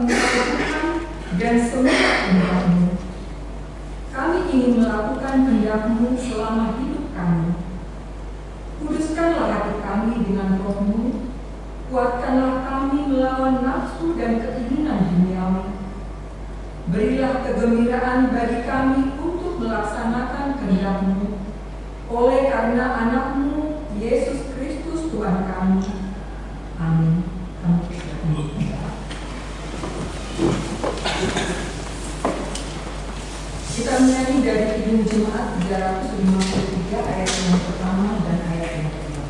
Engkau Tuhan dan semua kehendak-Mu. Kami ingin melakukan kehendak-Mu selama hidup kami. Kuduskanlah hati kami dengan Roh-Mu, kuatkanlah kami melawan nafsu dan keinginan duniawi. Berilah kegembiraan bagi kami untuk melaksanakan kehendak-Mu, oleh karena Anak-Mu, Yesus Kristus Tuhan kami. Amin. Kita menyanyi dari Kidung Jemaat 353 ayat yang pertama dan ayat yang kedua.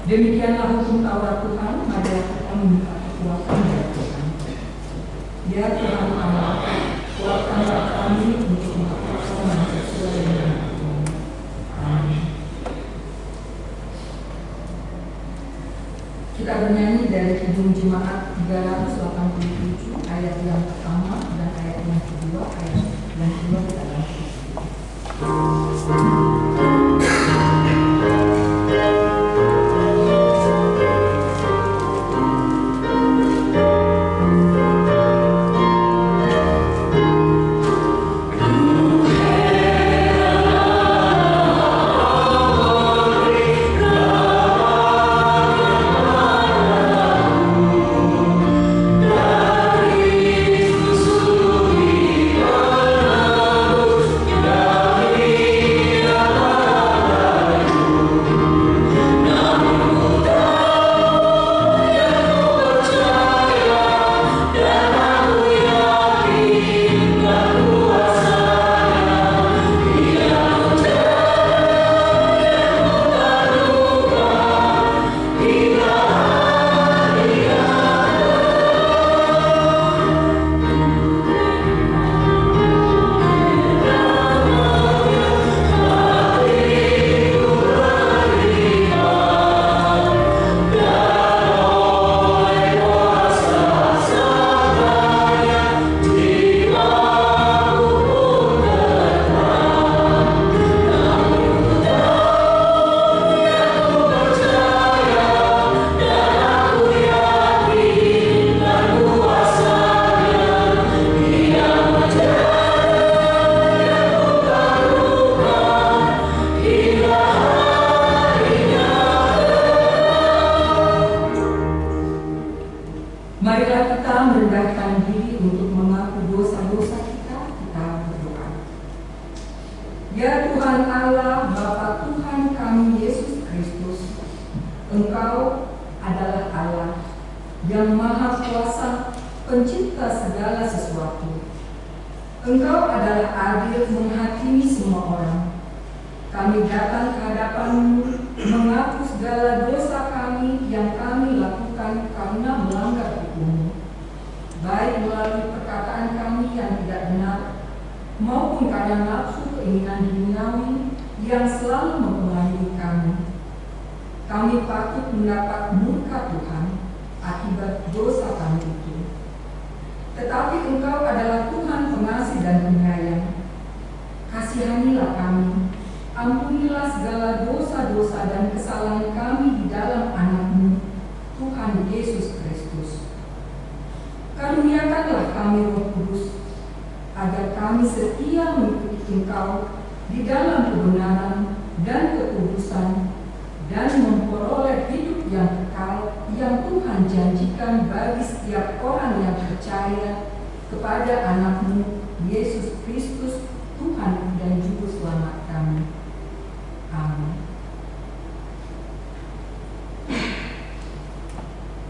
Demikianlah hukum Taurat Tuhan, mari kita minta kekuatan dari Tuhan. Ya Tuhan Allah, kuatkanlah kami untuk melakukan sesuai dengan Tuhan. Amin. Kita bernyanyi dari Kidung Jemaat 387 ayat yang pertama dan ayat yang kedua, ayat yang kedua kita lanjut. Marilah kita merendahkan diri untuk mengaku dosa-dosa kita berdoa. Ya Tuhan Allah, Bapa Tuhan kami Yesus Kristus, Engkau adalah Allah yang Maha Kuasa, Pencipta segala sesuatu. Engkau adalah adil menghakimi semua orang. Kami datang ke hadapan-Mu mengaku segala dosa kami yang kami lakukan karena melanggar hukum-Mu, baik melalui perkataan kami yang tidak benar, maupun karena nafsu keinginan duniawi yang selalu mempengaruhi kami. Kami patut mendapat murka Tuhan akibat dosa kami itu. Tetapi Engkau adalah Tuhan pengasih dan penyayang. Kasihanilah kami. Ampunilah segala dosa-dosa dan kesalahan kami di dalam anak-Mu, Tuhan Yesus Kristus. Karuniakanlah kami Roh Kudus, agar kami setia mengikuti Engkau di dalam kebenaran dan kekudusan, dan memperoleh hidup yang kekal yang Tuhan janjikan bagi setiap orang yang percaya kepada anak-Mu, Yesus Kristus, Tuhan dan Juru Selamat kami. Amin.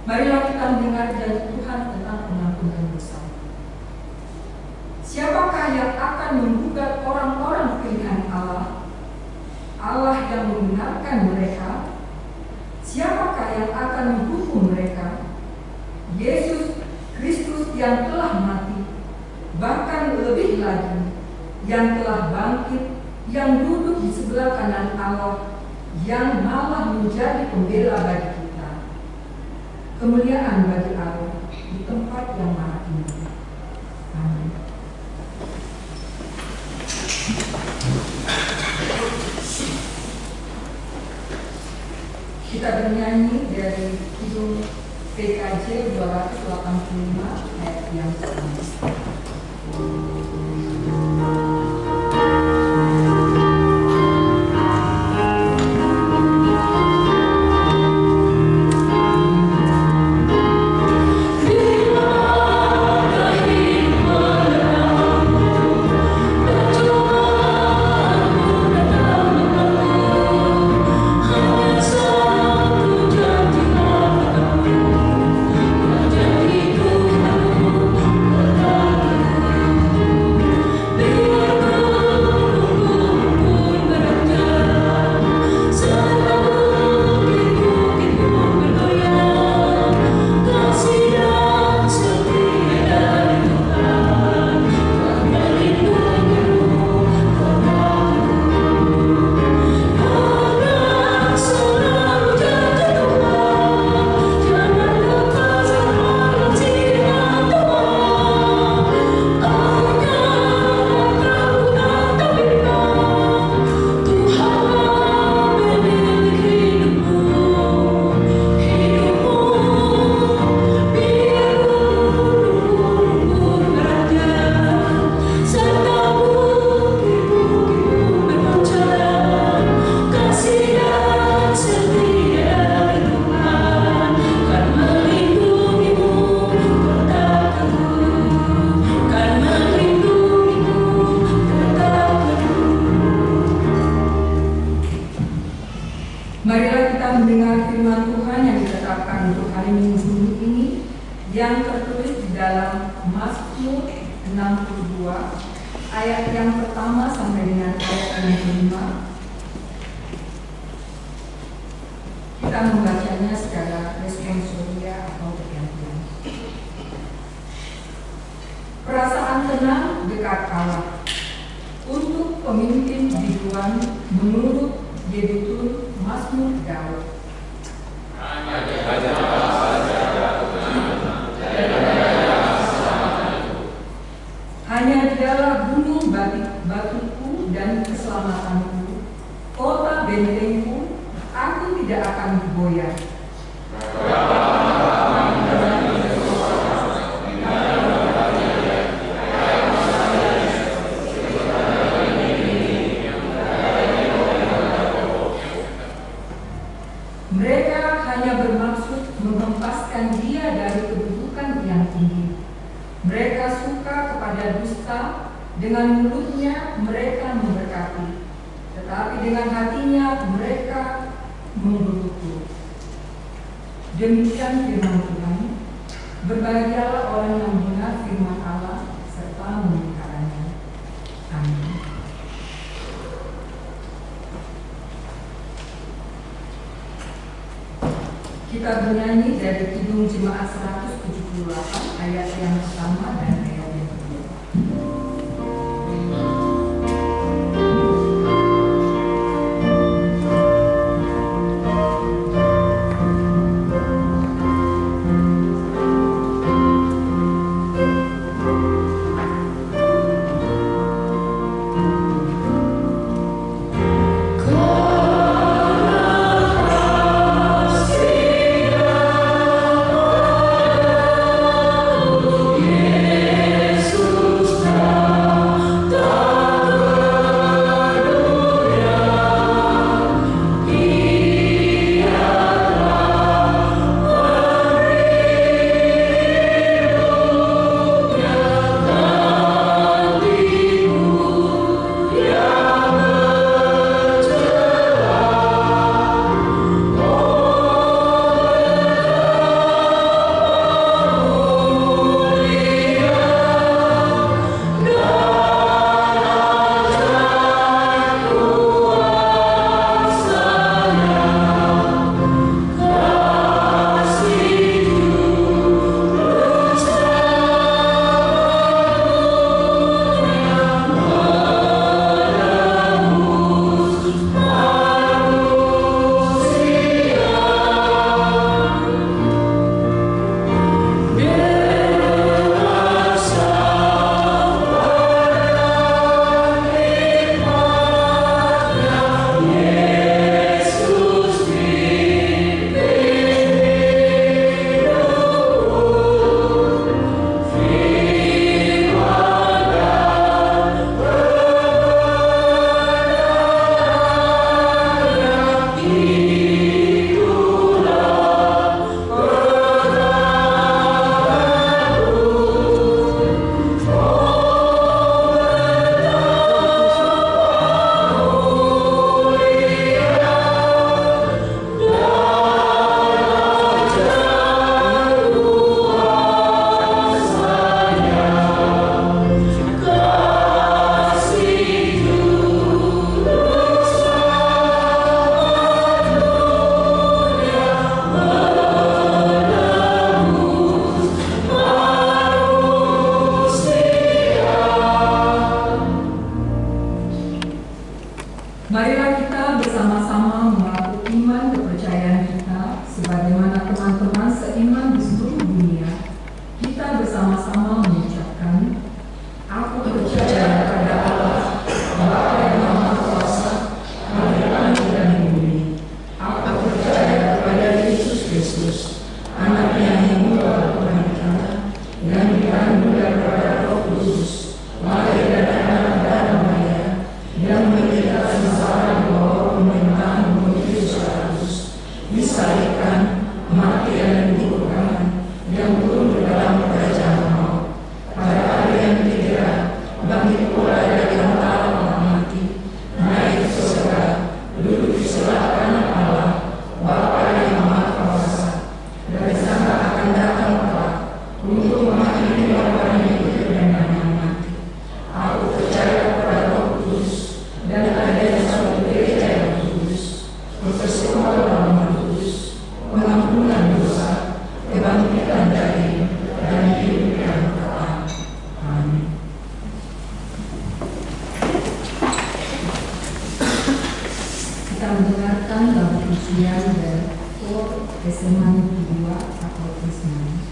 Marilah kita mendengar janji Tuhan tentang pengampunan dosa. Siapakah yang akan menggugat orang-orang pilihan Allah? Allah yang membenarkan mereka. Siapakah yang akan menghukum mereka? Yesus Kristus yang telah mati, bahkan lebih lagi, yang telah bangkit, yang duduk di sebelah kanan Allah, yang malah menjadi pembela bagi kita. Kemuliaan bagi Allah di tempat yang maha tinggi. Amin. Kita bernyanyi dari Kidung PKJ 285 ayat yang pertama. Jadi Tuhan Marilah kita mendengar firman Tuhan yang ditetapkan untuk hari Minggu ini, yang tertulis di dalam Mazmur 62 ayat yang pertama sampai dengan ayat yang kelima. Kita membacanya secara responsoria atau bergantian. Perasaan tenang dekat Allah untuk pemimpin biduan menurut Yedutun Mazmur Daud. Hanya dialah gunung batuku dan keselamatanku, kota bentengku, aku tidak akan goyah. Mereka hanya bermaksud menghempaskan dia dari kedudukan yang tinggi. Mereka suka kepada dusta, dengan mulutnya mereka memberkati, tetapi dengan hatinya mereka menggerutu. Demikian firman Tuhan. Berbahagialah orang yang mendengar firman Allah serta memeliharanya. Amin. Kita bernyanyi dari Kidung Jemaat 178 ayat yang pertama dan ayat yang kedua. Yeah. mendengarkan lagu pujian dari Kor SMA Negeri 2 atau SMA.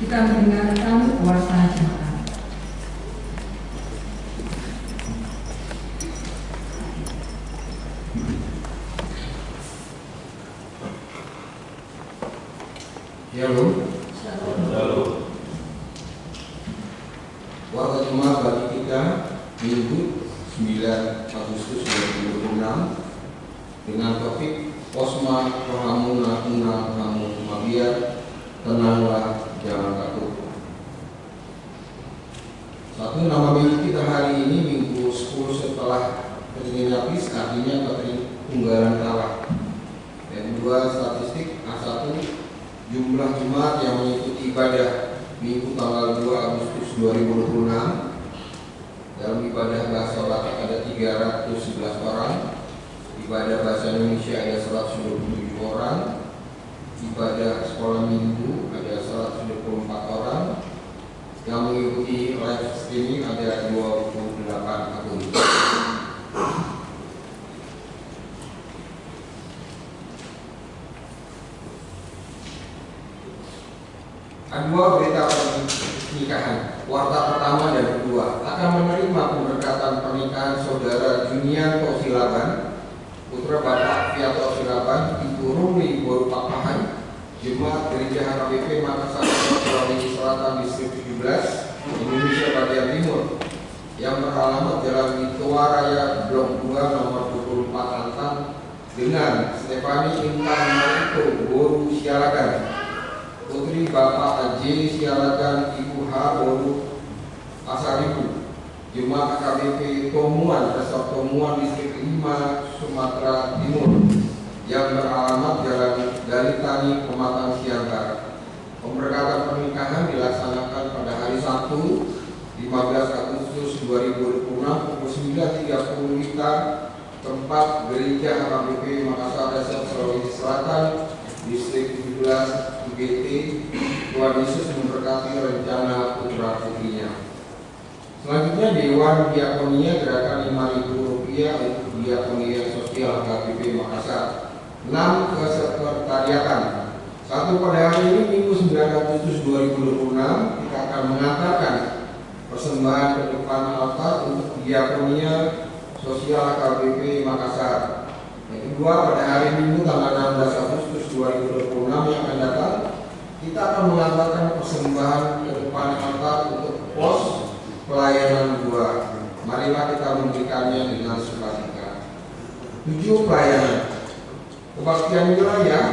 Kita mendengarkan warta jemaat. Shalom. Warta jemaat bagi kita Minggu 9 Agustus 2026 dengan topik Posma Rohamuna Una Hamu Mabia, tenanglah jangan takut. Satu nama minggu kita hari ini Minggu 10 setelah Trinitatis, artinya Ketunggalan Allah. Dan dua statistik, A1 jumlah jemaat yang mengikuti ibadah Minggu tanggal 2 Agustus 2026 Dalam ibadah bahasa Batak ada 311 orang, ibadah bahasa Indonesia ada 127 orang, ibadah sekolah minggu ada 124 orang, yang mengikuti live streaming ada 28 akun. Kedua, berita pernikahan. Kuartal pertama dan kedua akan menerima pemberkatan pernikahan saudara Junianto Silaban, putra Bapak Fiato Silaban, Ibu Rumli Boru Pakpahan, Jemaat Gereja HKBP Makassar, Sulawesi Selatan, Distrik 17, Indonesia bagian Timur, yang beralamat Jalan Mitoa Raya, Blok 2, nomor 24 Antang, dengan Stefani Intan Marito Boru Sialagan, putri Bapak Aj Sialagan, Ibu H Boru Asaribu, Jemaat KBP Tomuan, Resort Tomuan, Distrik 5, Sumatera Timur, yang beralamat Jalan Dalitani, Pematang Siantar. Pemberkatan pernikahan dilaksanakan pada hari Sabtu 15 Agustus 2026 pukul 9.30 WITA, tempat Gereja HKBP Makassar, Sulawesi Selatan, Distrik 17, UGT. Tuhan Yesus memberkati rencana putra putrinya. Selanjutnya Dewan Diakonia gerakan Rp5.000 untuk diakonia sosial HKBP Makassar. 6 kesekretariatan. 1 pada hari ini Minggu 9 Agustus 2026 kita akan mengantarkan persembahan ke depan altar untuk diakonia sosial HKBP Makassar. Yang kedua, pada hari Minggu tanggal 16 Agustus 2026 yang akan datang, kita akan mengantarkan persembahan ke depan altar untuk pos pelayanan gua. Marilah kita memberikannya dengan sukacita. 7 pelayanan. Kebaktian wilayah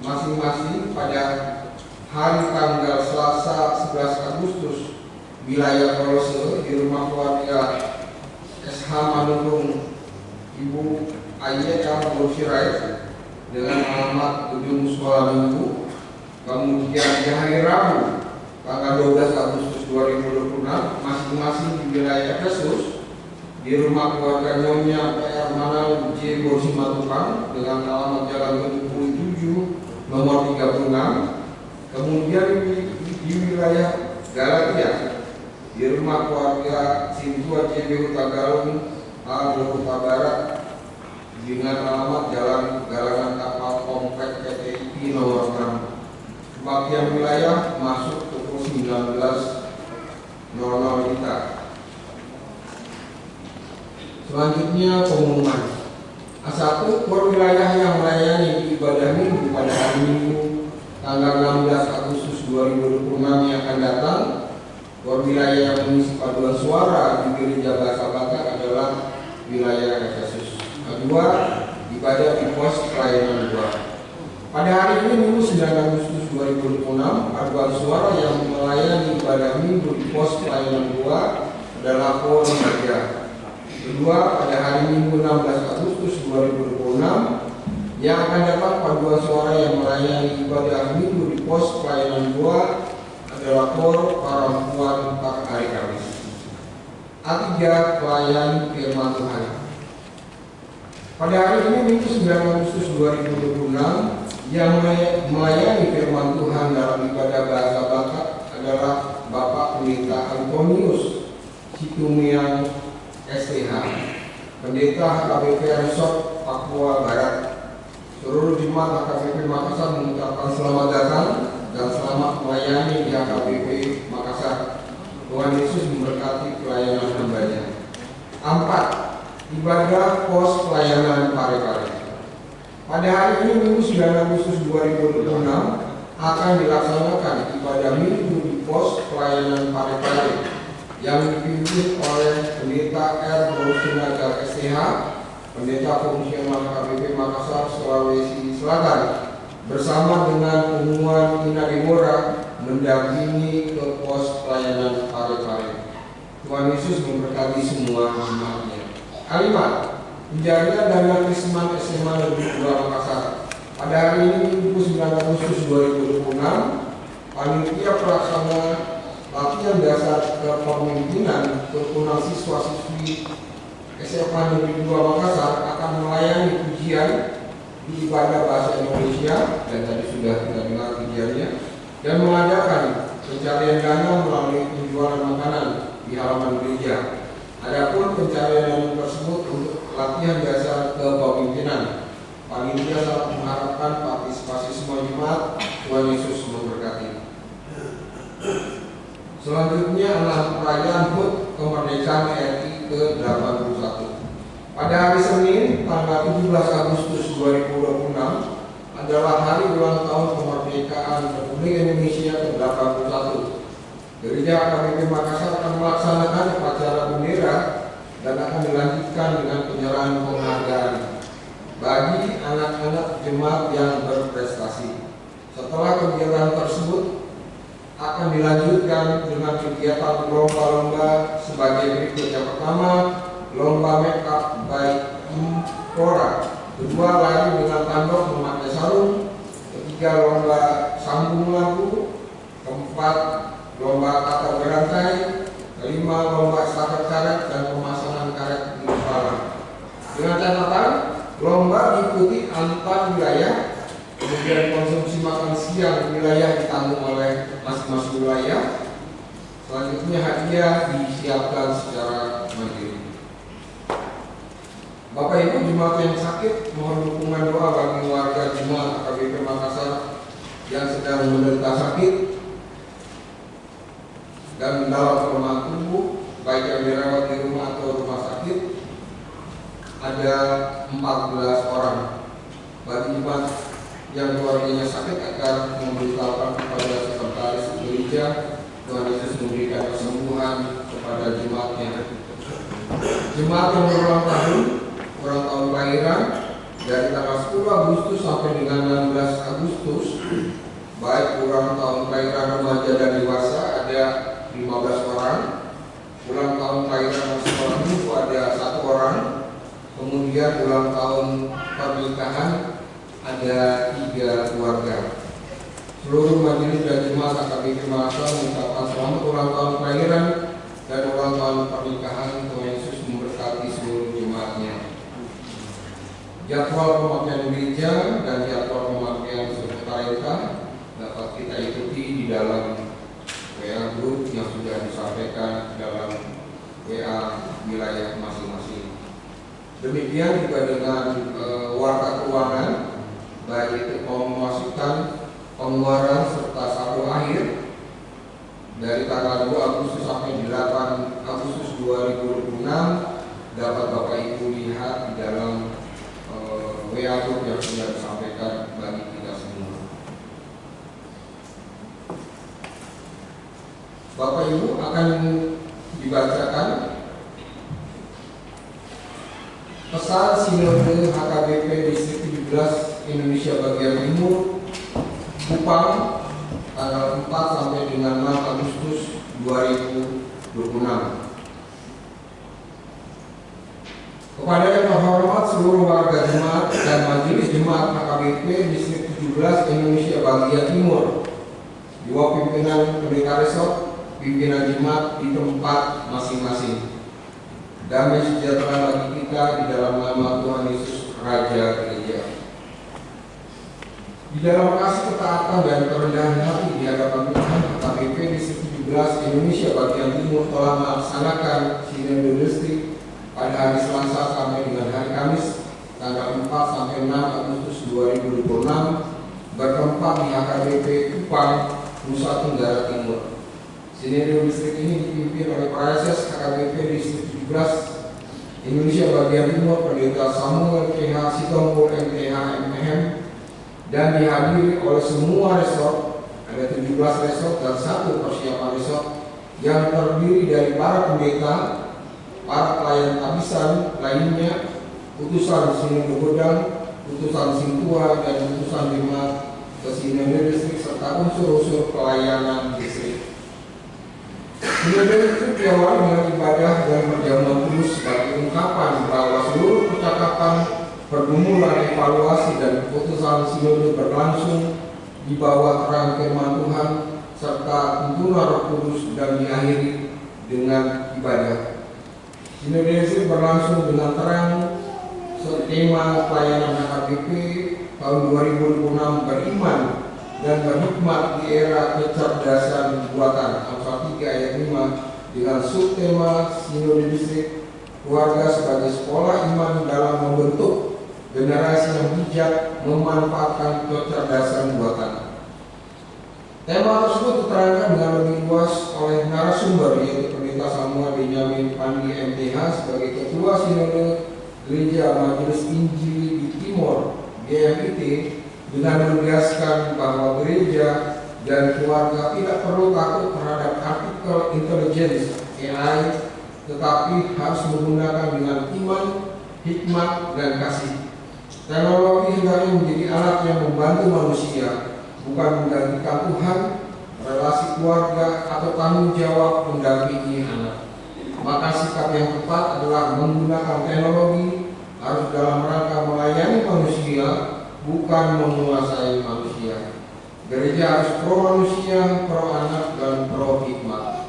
masing-masing pada hari tanggal Selasa 11 Agustus wilayah Kolose di rumah keluarga SH Manurung Ibu Ayeka Bursirait dengan alamat gedung sekolah minggu. Kemudian di hari Rabu tanggal 12 Agustus 2026 masing-masing di wilayah Yesus di rumah keluarga Nyonya PR Manal J. Borsimatupang dengan alamat Jalan 77 nomor 36. Kemudian di wilayah Galatia di rumah keluarga Sintua JB Huta Galung A. Huta Barat dengan alamat Jalan Galangan Kapal Komplek PTIP nomor 6. Kebaktian wilayah masuk pukul 19.00 WITA. Selanjutnya pengumuman. A1, KOR wilayah yang melayani ibadah minggu pada hari Minggu tanggal 16 Agustus 2026 yang akan datang. KOR wilayah yang mengisi paduan suara di Gereja Bahasa Batak adalah wilayah Efesus. Kedua, ibadah di pos pelayanan 2. Pada hari ini Minggu 9 Agustus 2026, paduan suara yang melayani ibadah minggu di pos pelayanan 2 adalah KOR Remaja. Kedua, pada hari Minggu 16 Agustus 2026 yang akan dapat paduan suara yang melayani ibadah minggu di pos pelayanan 2 adalah KOR Perempuan Pak Hari Kamis. A3, pelayan firman Tuhan. Pada hari ini Minggu 9 Agustus 2026 yang melayani firman Tuhan dalam ibadah bahasa Batak adalah Bapak Pendeta Antonius Situmiang STH, Pendeta HKBP Resort Papua Barat. Seluruh jemaat HKBP Makassar mengucapkan selamat datang dan selamat melayani di HKBP Makassar. Tuhan Yesus memberkati pelayanan hambanya. 4. Ibadah pos pelayanan Pare-Pare. Pada hari ini Minggu 9 Agustus 2026 akan dilaksanakan ibadah minggu di pos pelayanan Pare-Pare yang dipimpin oleh Pendeta R. Borusinagar STH, Pendeta Fungsional HKBP Makassar, Sulawesi Selatan, bersama dengan Umuan Ina Demora mendampingi ke pos pelayanan Pare-Pare. Tuhan Yesus memberkati semua jemaatnya. 5. Penjaga Dana Krisman SMA Negeri 2 Makassar. Pada hari ini Minggu 9 Agustus 2026, panitia pelaksana latihan dasar kepemimpinan Turkuna calon siswa-siswi SMA Negeri 2 Makassar akan melayani pujian di ibadah bahasa Indonesia, dan tadi sudah kita dengar pujiannya, dan mengadakan pencarian dana melalui penjualan makanan di halaman gereja. Adapun pencarian dana tersebut untuk latihan dasar kepemimpinan. Panitia sangat mengharapkan partisipasi semua jemaat. Tuhan Yesus memberkati. Selanjutnya adalah perayaan HUT kemerdekaan RI ke-81. Pada hari Senin, tanggal 17 Agustus 2026 adalah hari ulang tahun kemerdekaan Republik Indonesia ke-81. Gereja AKBP Makassar akan melaksanakan upacara bendera dan akan dilanjutkan dengan penyerahan penghargaan bagi anak-anak jemaat yang berprestasi. Setelah kegiatan tersebut akan dilanjutkan dengan kegiatan lomba-lomba sebagai berikut. Yang pertama, lomba make up by Impora. Kedua, lari dengan tanduk memakai sarung. Ketiga, lomba sambung lagu. Keempat, lomba kata berantai. Kelima, lomba estafet karet dan pemasangan karet di kepala. Dengan catatan, lomba diikuti antar wilayah, kemudian konsumsi makan siang wilayah ditanggung oleh masing-masing wilayah. Selanjutnya hadiah disiapkan secara mandiri. Bapak Ibu jemaat yang sakit, mohon dukungan doa bagi warga jemaat AKBP Makassar yang sedang menderita sakit dan mendalam kelemahan tubuh, baik yang dirawat di rumah atau rumah sakit. Ada 14 orang. Bagi jemaat yang keluarganya sakit agar memberitahukan kepada sekretaris gereja, Tuhan Yesus memberikan kesembuhan kepada jemaatnya. Jemaat yang berulang tahun kelahiran dari tanggal 10 Agustus sampai dengan 16 Agustus, baik ulang tahun kelahiran remaja dan dewasa ada 15 orang, ulang tahun kelahiran masih orang itu ada 1 orang, kemudian ulang tahun pernikahan ada 3 keluarga. Seluruh majelis dan jemaat AKBP Makassar mengucapkan selamat ulang tahun kelahiran dan ulang tahun pernikahan. Tuhan Yesus memberkati seluruh jemaatnya. Jadwal pemakaian gereja dan jadwal pemakaian sekretariat dapat kita ikuti di dalam WA group yang sudah disampaikan dalam WA wilayah masing-masing. Demikian juga dengan warta keuangan, baik itu memasukkan pengeluaran serta saldo akhir dari tanggal 2 Agustus sampai 8 Agustus 2026 dapat Bapak Ibu lihat di dalam WA group yang sudah disampaikan bagi kita semua. Bapak Ibu akan dibacakan pesan Sinode HKBP Distrik 17 Indonesia Bagian Timur Kupang tanggal 4 sampai dengan 6 Agustus 2026. Kepada yang terhormat seluruh warga jemaat dan majelis jemaat HKBP Distrik 17 Indonesia Bagian Timur, di bawah pimpinan Pendeta Resort, pimpinan jemaat di tempat masing-masing. Damai sejahtera bagi kita di dalam nama Tuhan Yesus Raja Gereja. Di dalam kasih ketaatan dan kerendahan hati di hadapan Tuhan, HKBP Distrik 17 Indonesia Bagian Timur telah melaksanakan Sinode Distrik pada hari Selasa sampai dengan hari Kamis tanggal 4 sampai 6 Agustus 2026 bertempat di HKBP Kupang, Nusa Tenggara Timur. Sinode Distrik ini dipimpin oleh Praeses HKBP Distrik 17 Indonesia Bagian Timur Pendeta Samuel PH Sitompul MTH MPM dan dihadiri oleh semua resort, ada 17 resort dan 1 persiapan resort yang terdiri dari para pendeta, para pelayan tabisan lainnya, utusan Sinode Godang, utusan Sintua dan utusan jemaat ke Sinode Distrik serta unsur-unsur pelayanan distrik. Sinode Distrik diawali dengan ibadah dan perjamuan kudus sebagai ungkapan bahwa seluruh percakapan, pergumulan, evaluasi dan keputusan Sinode berlangsung di bawah terang firman Tuhan serta tuntunan Roh Kudus dan diakhiri dengan ibadah. Sinode berlangsung dengan terang. Tema pelayanan HKBP tahun 2026 beriman dan berhikmat di era kecerdasan buatan, Amsal 3 ayat 5, dengan subtema Sinode Distrik Keluarga sebagai sekolah iman dalam membentuk generasi yang bijak memanfaatkan kecerdasan buatan. Tema tersebut diterangkan dengan lebih luas oleh narasumber, yaitu Pendeta Samuel Benjamin Pandi MTH sebagai Ketua Sinode Gereja Majelis Injil di Timur GMIT, dengan menegaskan bahwa gereja dan keluarga tidak perlu takut terhadap artificial intelligence AI, tetapi harus menggunakan dengan iman, hikmat, dan kasih. Teknologi hendaknya menjadi alat yang membantu manusia, bukan menggantikan Tuhan, relasi keluarga, atau tanggung jawab mendampingi anak. Maka sikap yang tepat adalah menggunakan teknologi harus dalam rangka melayani manusia, bukan menguasai manusia. Gereja harus pro manusia, pro anak, dan pro hikmat.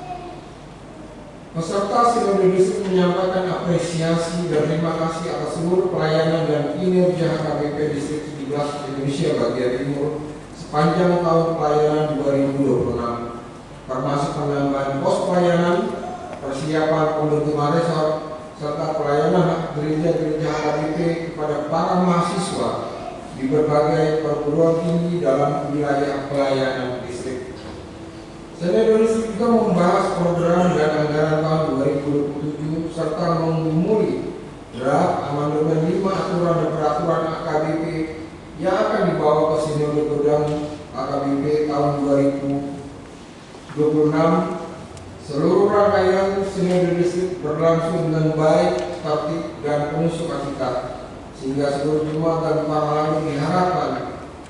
Peserta Sinode Distrik menyampaikan apresiasi dan terima kasih atas seluruh pelayanan dan kinerja HKBP Distrik 17 Indonesia bagian Timur sepanjang tahun pelayanan 2026, termasuk penambahan pos pelayanan, persiapan pembentukan resort, serta pelayanan gereja-gereja HKBP kepada para mahasiswa di berbagai perguruan tinggi dalam wilayah pelayanan distrik. Sinode Distrik juga membahas program dan anggaran tahun 2027 serta mengumuli draft amandemen 5 aturan dan peraturan HKBP yang akan dibawa ke Sinode Gedang HKBP tahun 2026. Seluruh rangkaian Sinode Distrik berlangsung dengan baik, tertib, dan penuh sukacita, sehingga seluruh jemaat dan para lalu diharapkan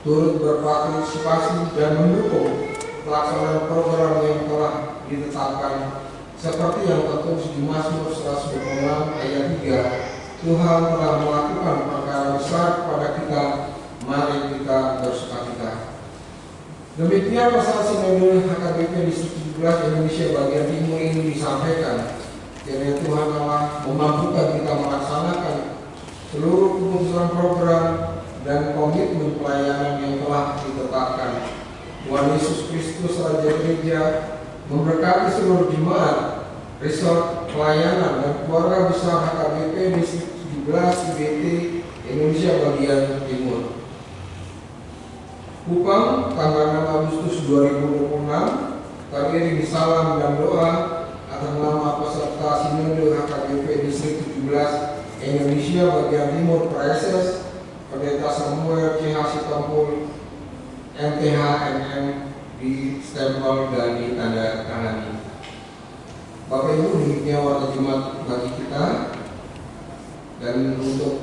turut berpartisipasi dan mendukung pelaksanaan program yang telah ditetapkan, seperti yang tertulis di Mazmur 126 ayat 3, Tuhan telah melakukan perkara besar kepada kita, mari kita bersukacita. Demikian pesan Sinode HKBP Distrik 17 Indonesia bagian Timur ini disampaikan. Kiranya Tuhan Allah memampukan kita melaksanakan seluruh keputusan program dan komitmen pelayanan yang telah ditetapkan. Tuhan Yesus Kristus Raja Gereja memberkati seluruh jemaat, resort, pelayanan, dan keluarga besar HKBP Distrik 17 IBT Indonesia bagian Timur. Kupang, tanggal 6 Agustus 2026, terdiri salam dan doa atas nama peserta Sinode HKBP Distrik 17 Indonesia bagian Timur PRSS, Pendeta Samuel CH Sitompul MTH MM, di stempel dan ditanda tangani. Bapak Ibu, demikian warta jemaat bagi kita, dan untuk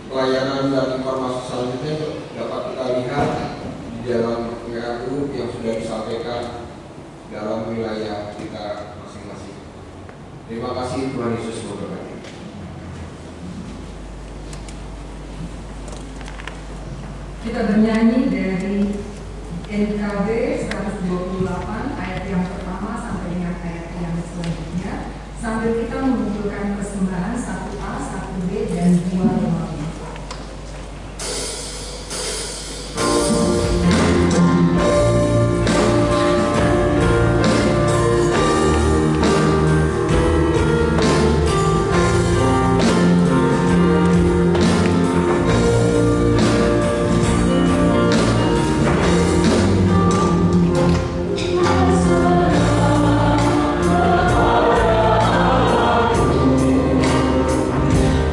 pelayanan dan informasi selanjutnya dapat kita lihat di dalam WA group yang sudah disampaikan dalam wilayah kita masing-masing. Terima kasih, Tuhan Yesus memberkati. Kita bernyanyi dari NKB 128 ayat yang pertama sampai dengan ayat yang selanjutnya, sambil kita mengumpulkan persembahan 1A, 1B, dan 2 Romawi.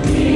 We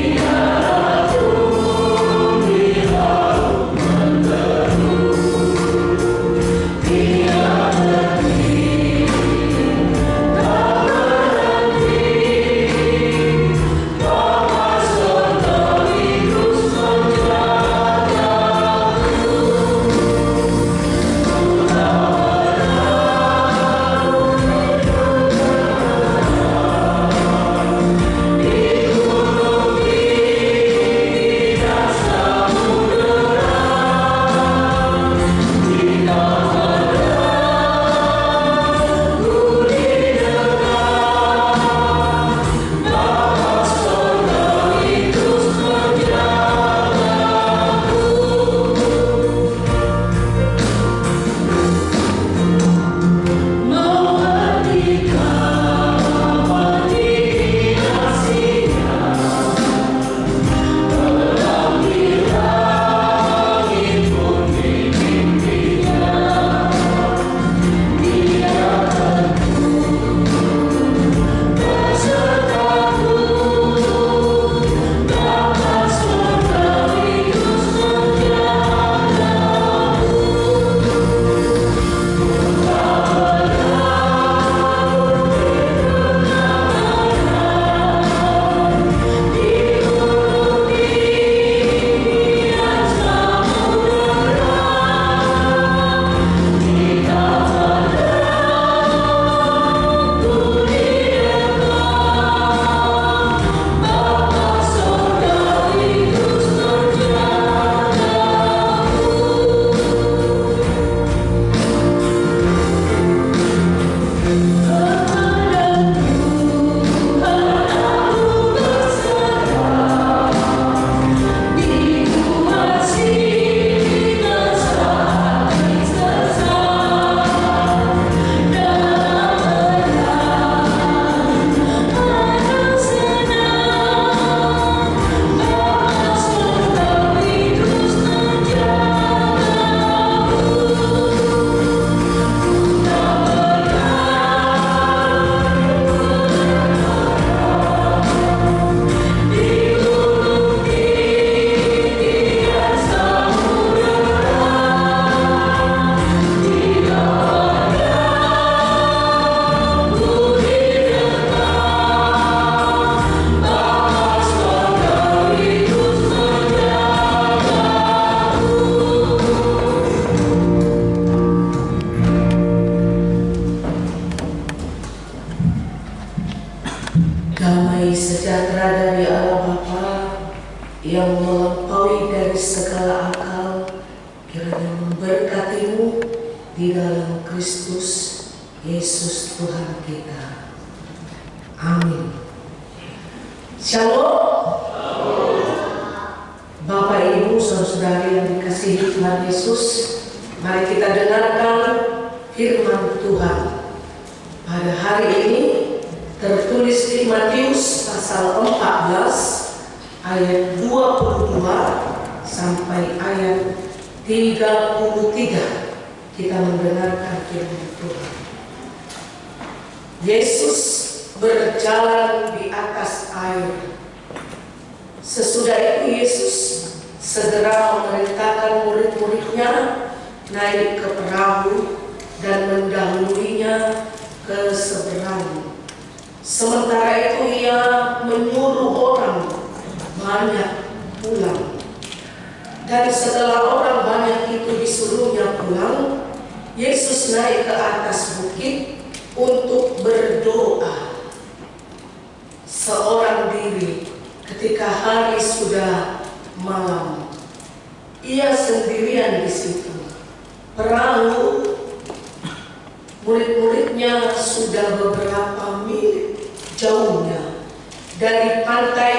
melampaui dari segala akal, kiranya memberkatimu di dalam Kristus Yesus Tuhan kita. Amin. Shalom. Bapak Ibu, saudara-saudari yang dikasihi Tuhan Yesus, mari kita dengarkan firman Tuhan. Pada hari ini tertulis di Matius pasal 14 ayat 22 sampai ayat 33. Kita mendengarkan firman Tuhan. Yesus berjalan di atas air. Sesudah itu Yesus segera memerintahkan murid-muridnya naik ke perahu dan mendahuluinya ke seberang. Sementara itu ia menyuruh orang banyak pulang. Dan setelah orang banyak itu disuruhnya pulang, Yesus naik ke atas bukit untuk berdoa seorang diri. Ketika hari sudah malam, ia sendirian di situ. Perahu murid-muridnya sudah beberapa mil jauhnya dari pantai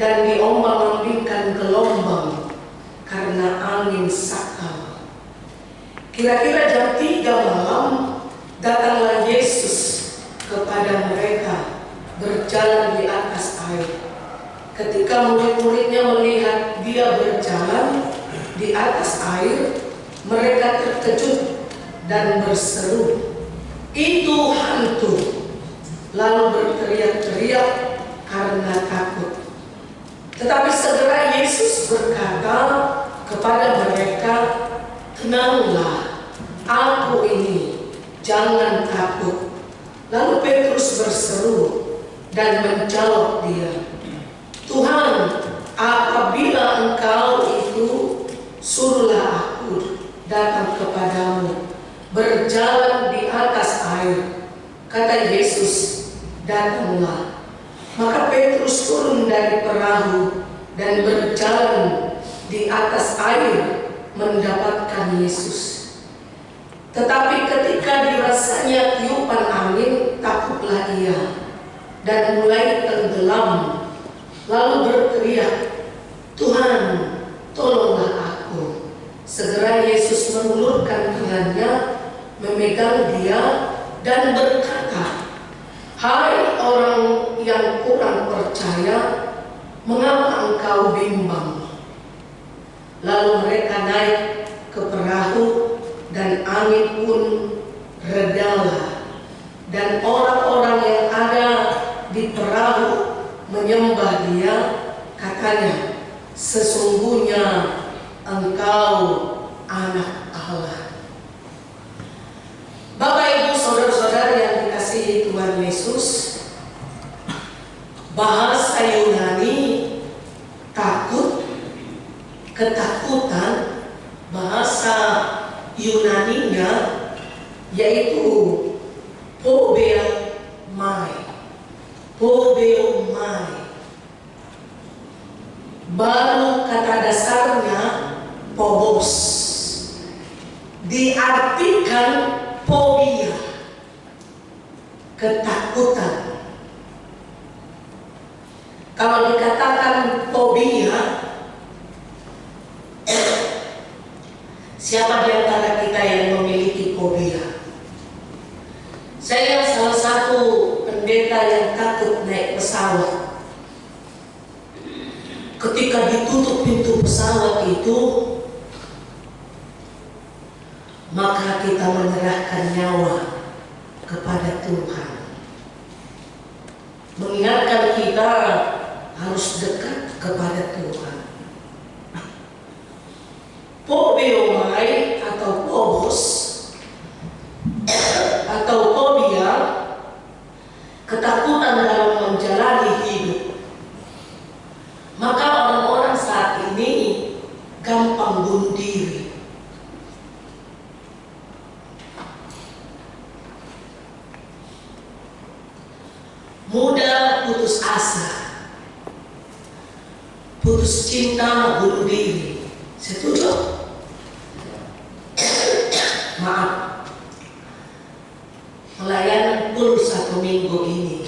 dan diombang-ambingkan gelombang karena angin sakal. Kira-kira jam 3 malam datanglah Yesus kepada mereka berjalan di atas air. Ketika murid-muridnya melihat dia berjalan di atas air, mereka terkejut dan berseru, "Itu hantu!" lalu berteriak-teriak karena takut. Tetapi segera Yesus berkata kepada mereka, "Tenanglah, aku ini, jangan takut." Lalu Petrus berseru dan menjawab dia, "Tuhan, apabila Engkau itu, suruhlah aku datang kepadamu berjalan di atas air." Kata Yesus, "Datanglah." Maka Petrus turun dari perahu dan berjalan di atas air mendapatkan Yesus. Tetapi ketika dirasanya tiupan angin, takutlah ia dan mulai tenggelam. Lalu berteriak, "Tuhan, tolonglah aku." Segera Yesus mengulurkan tangannya, memegang dia dan berkata, "Hai orang yang kurang percaya, mengapa engkau bimbang?" Lalu mereka naik ke perahu dan angin pun redalah. Dan orang-orang yang ada di perahu menyembah dia, katanya, "Sesungguhnya Engkau Anak Allah." Bapak Ibu saudara-saudara yang dikasihi Tuhan Yesus, bahasa Yunani takut, ketakutan, bahasa Yunaninya yaitu phobemai. Baru kata dasarnya phobos, diartikan fobia, ketakutan. Kalau dikatakan fobia, siapa di antara kita yang memiliki fobia? Saya salah satu pendeta yang takut naik pesawat. Ketika ditutup pintu pesawat itu, maka kita menyerahkan nyawa kepada Tuhan. Mengingatkan kita harus dekat kepada Tuhan. Phobemai atau phobos atau fobia, ketakutan dalam menjalani hidup. Maka orang-orang saat ini gampang bunuh diri. Mudah putus asa, putus cinta bunuh diri. Setuju? Maaf, pelayanan pun 1 minggu ini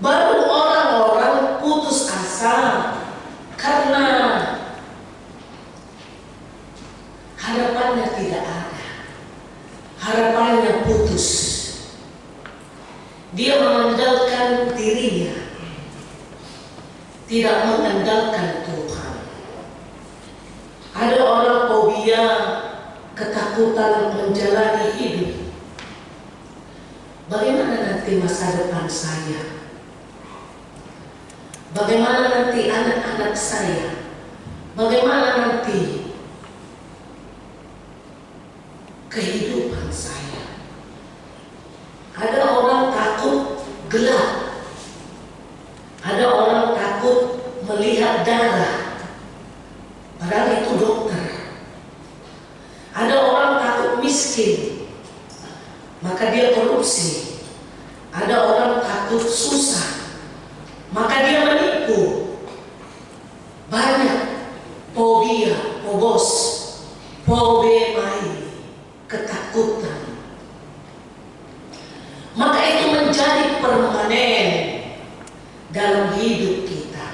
baru orang-orang putus asa karena harapannya tidak ada, harapannya putus. Dia mengandalkan dirinya, tidak mengandalkan Tuhan. Ada orang fobia, ketakutan menjalani hidup. Bagaimana nanti masa depan saya? Bagaimana nanti anak-anak saya? Bagaimana nanti kehidupan saya? Ada orang takut gelap. Ada orang takut melihat darah, padahal itu dokter. Ada orang takut miskin, maka dia korupsi. Ada orang takut susah, maka dia menipu. Banyak fobia, phobos, phobemai, ketakutan. Maka itu menjadi permanen dalam hidup kita.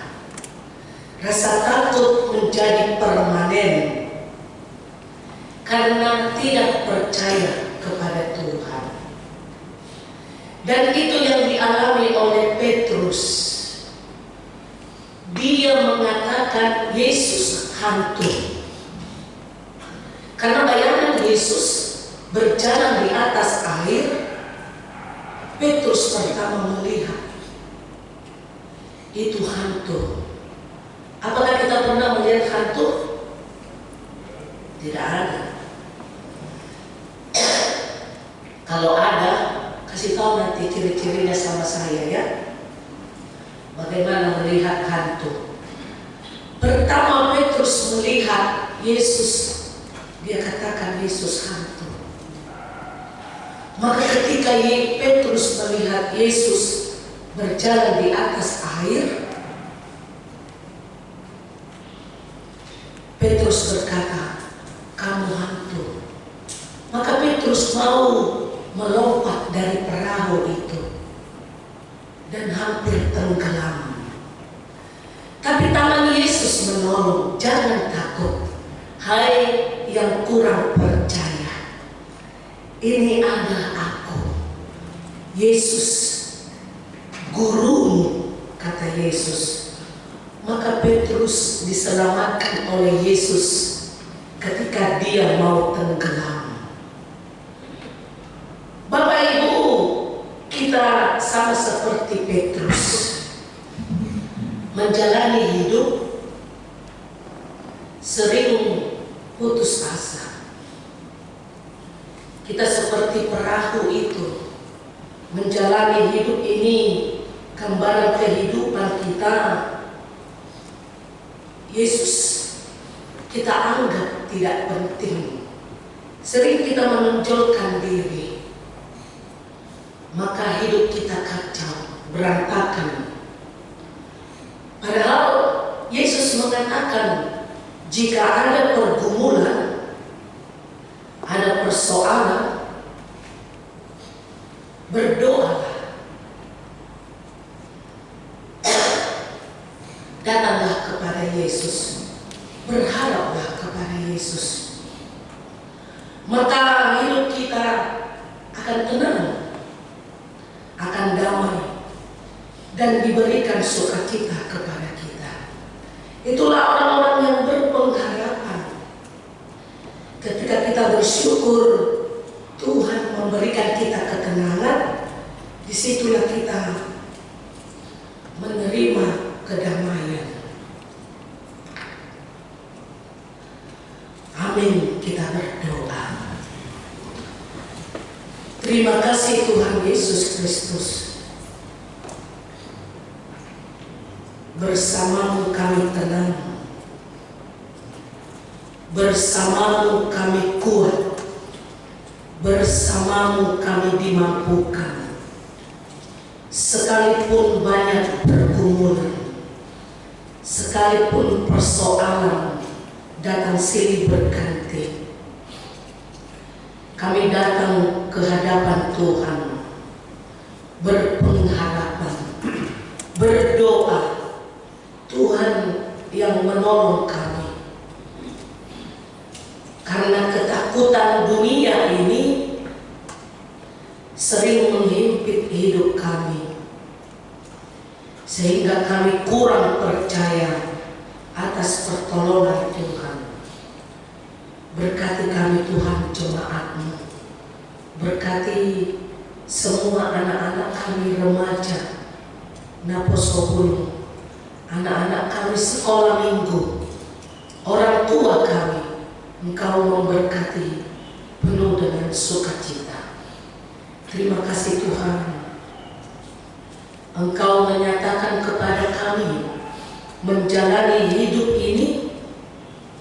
Rasa takut menjadi permanen karena tidak percaya kepada Tuhan. Dan itu yang dialami oleh Petrus. Dia mengatakan Yesus hantu. Karena bayangan Yesus berjalan di atas air, Petrus pertama melihat itu hantu. Apakah kita pernah melihat hantu? Tidak ada. Kalau ada, kasih tahu nanti ciri-cirinya sama saya ya. Bagaimana melihat hantu? Pertama Petrus melihat Yesus, dia katakan Yesus hantu. Maka ketika Petrus melihat Yesus berjalan di atas air, Petrus berkata, kamu hantu. Maka Petrus mau melompat dari perahu itu dan hampir tenggelam. Tapi tangan Yesus menolong, jangan takut, hai yang kurang percaya. Ini adalah aku, Yesus, gurumu, kata Yesus. Maka Petrus diselamatkan oleh Yesus ketika dia mau tenggelam. Bapak Ibu, kita sama seperti Petrus, menjalani hidup sering putus asa. Kita seperti perahu itu, menjalani hidup ini, gambaran kehidupan kita. Yesus kita anggap tidak penting. Sering kita menonjolkan diri, maka hidup kita kacau, berantakan. Padahal Yesus mengatakan, jika ada pergumulan, ada persoalan, berdoalah. Datanglah kepada Yesus, berharaplah kepada Yesus. Maka hidup kita akan tenang, akan damai, dan diberikan sukacita kepada kita. Itulah orang-orang yang berpengharapan. Ketika kita bersyukur, Tuhan memberikan kita ketenangan, disitulah kita menerima kedamaian. Amin, kita berdoa. Terima kasih Tuhan Yesus Kristus. Bersamamu kami tenang, bersamamu kami kuat, bersamamu kami dimampukan. Sekalipun banyak pergumulan, sekalipun persoalan datang silih berganti, kami datang ke hadapan Tuhan berpengharapan, berdoa Tuhan yang menolong kami. Karena ketakutan dunia ini sering menghimpit hidup kami, sehingga kami kurang percaya atas pertolongan Tuhan. Berkati kami Tuhan jemaat-Mu, berkati semua anak-anak kami remaja, Naposobulu, anak-anak kami sekolah minggu, orang tua kami. Engkau memberkati penuh dengan sukacita. Terima kasih Tuhan, Engkau menyatakan kepada kami menjalani hidup ini,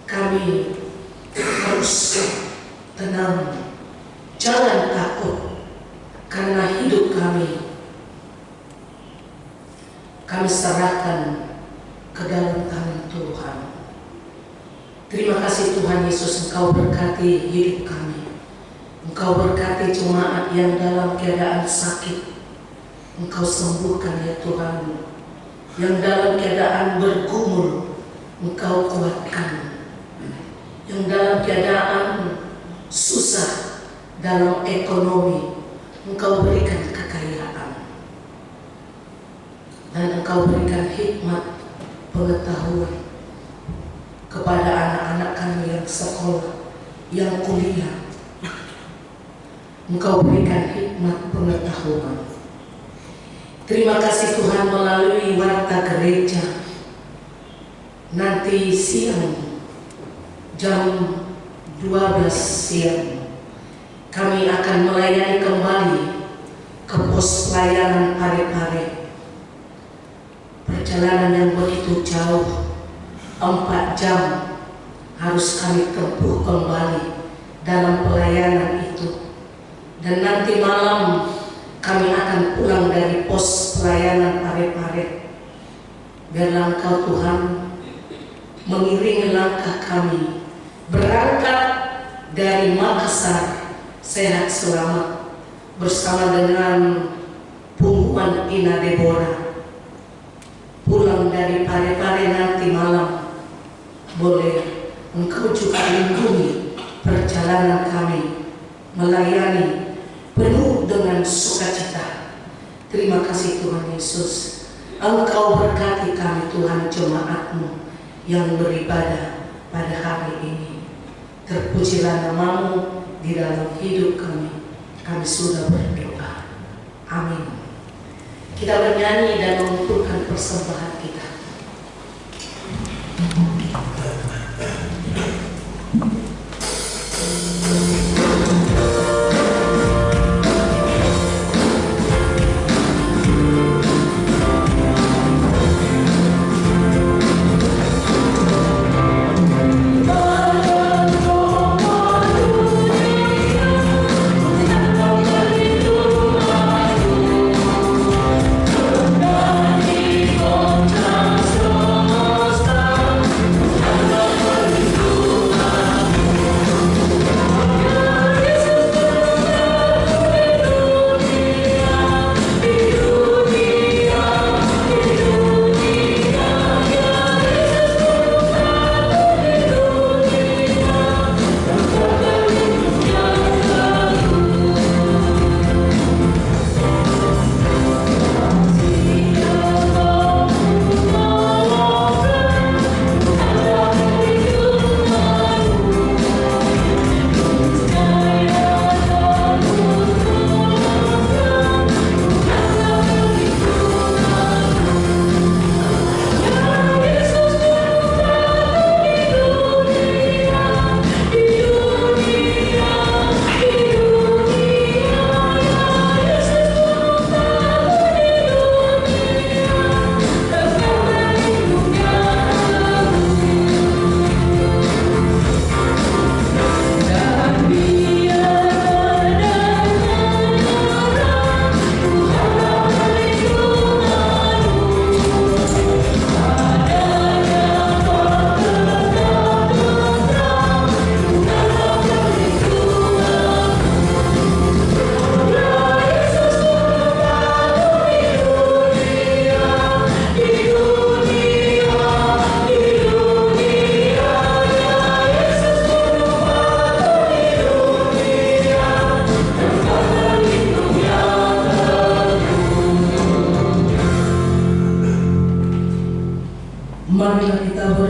kami harus tenang, jangan takut, karena hidup kami serahkan ke dalam tangan Tuhan. Terima kasih Tuhan Yesus, Engkau berkati hidup kami. Engkau berkati jemaat yang dalam keadaan sakit, Engkau sembuhkan ya Tuhan. Yang dalam keadaan bergumul, Engkau kuatkan. Yang dalam keadaan susah dalam ekonomi, Engkau berikan kekayaan. Dan Engkau berikan hikmat, pengetahuan kepada anak-anak kami yang sekolah, yang kuliah. Engkau berikan hikmat, pengetahuan. Terima kasih Tuhan, melalui warta gereja nanti siang jam 12 siang kami akan melayani kembali ke pos pelayanan Parepare. Perjalanan yang begitu jauh, 4 jam harus kami tempuh kembali dalam pelayanan itu. Dan nanti malam kami akan pulang dari pos pelayanan Parepare. Biarlah Engkau Tuhan mengiringi langkah kami berangkat dari Makassar sehat selamat bersama dengan punggungan Ina Deborah. Pulang dari Parepare nanti malam, boleh Engkau juga lindungi perjalanan kami melayani penuh dengan sukacita. Terima kasih Tuhan Yesus. Engkau berkati kami Tuhan, jemaat-Mu yang beribadah pada hari ini. Terpujilah nama-Mu di dalam hidup kami. Kami sudah berdoa. Amin. Kita bernyanyi dan mengumpulkan persembahan kita.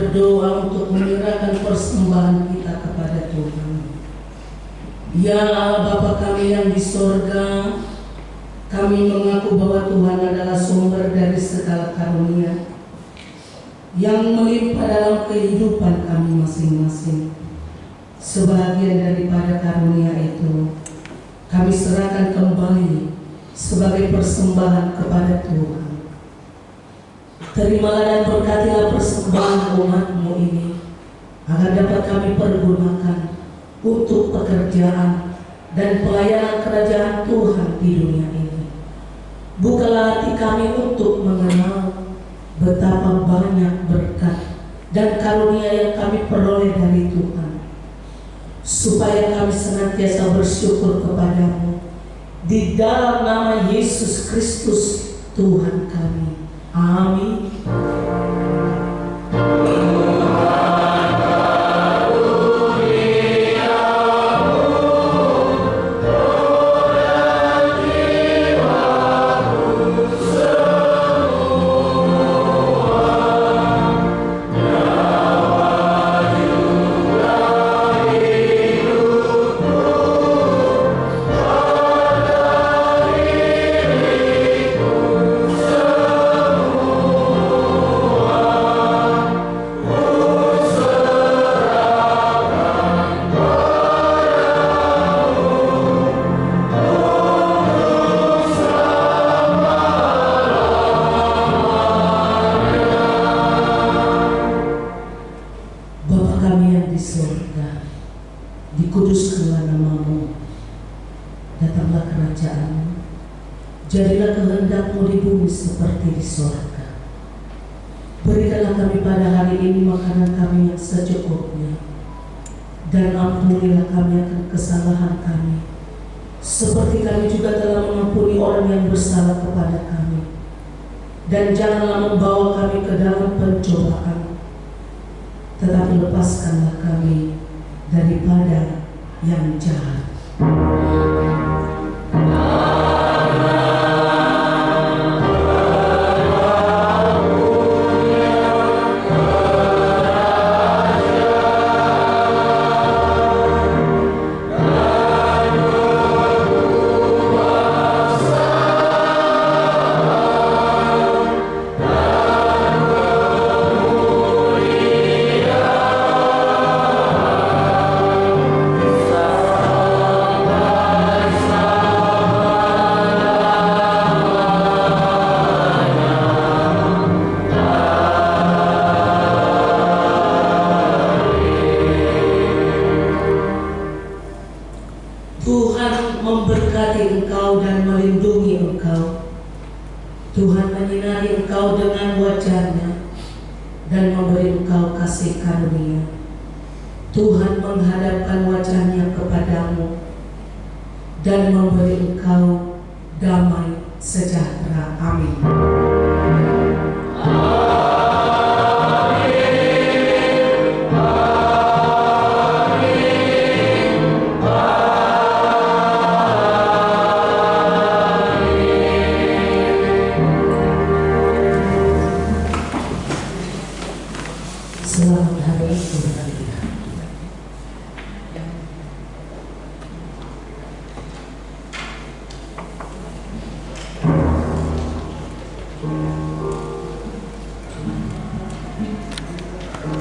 berdoa untuk menyerahkan persembahan kita kepada Tuhan. Ya Bapa kami yang di sorga, kami mengaku bahwa Tuhan adalah sumber dari segala karunia yang melimpah dalam kehidupan kami masing-masing. Sebagian daripada karunia itu kami serahkan kembali sebagai persembahan kepada Tuhan. Terimalah dan berkatilah persembahan umat-Mu ini, agar dapat kami pergunakan untuk pekerjaan dan pelayanan kerajaan Tuhan di dunia ini. Bukalah hati kami untuk mengenal betapa banyak berkat dan karunia yang kami peroleh dari Tuhan, supaya kami senantiasa bersyukur kepada-Mu di dalam nama Yesus Kristus Tuhan kami. Amin. Dikuduskanlah nama-Mu, datanglah kerajaan-Mu, jadilah kehendak-Mu di bumi seperti di sorga. Berikanlah kami pada hari ini makanan kami yang secukupnya, dan ampunilah kami akan kesalahan kami, seperti kami juga telah mengampuni orang yang bersalah kepada kami. Dan janganlah membawa kami ke dalam pencobaan, tetapi lepaskanlah kami daripada yang jahat. Tuhan memberkati engkau dan melindungi engkau. Tuhan menyinari engkau dengan wajah-Nya dan memberi engkau kasih karunia. Tuhan menghadapkan wajah-Nya kepadamu dan memberi engkau damai sejahtera. Amin. Selamat hari kebahagiaan.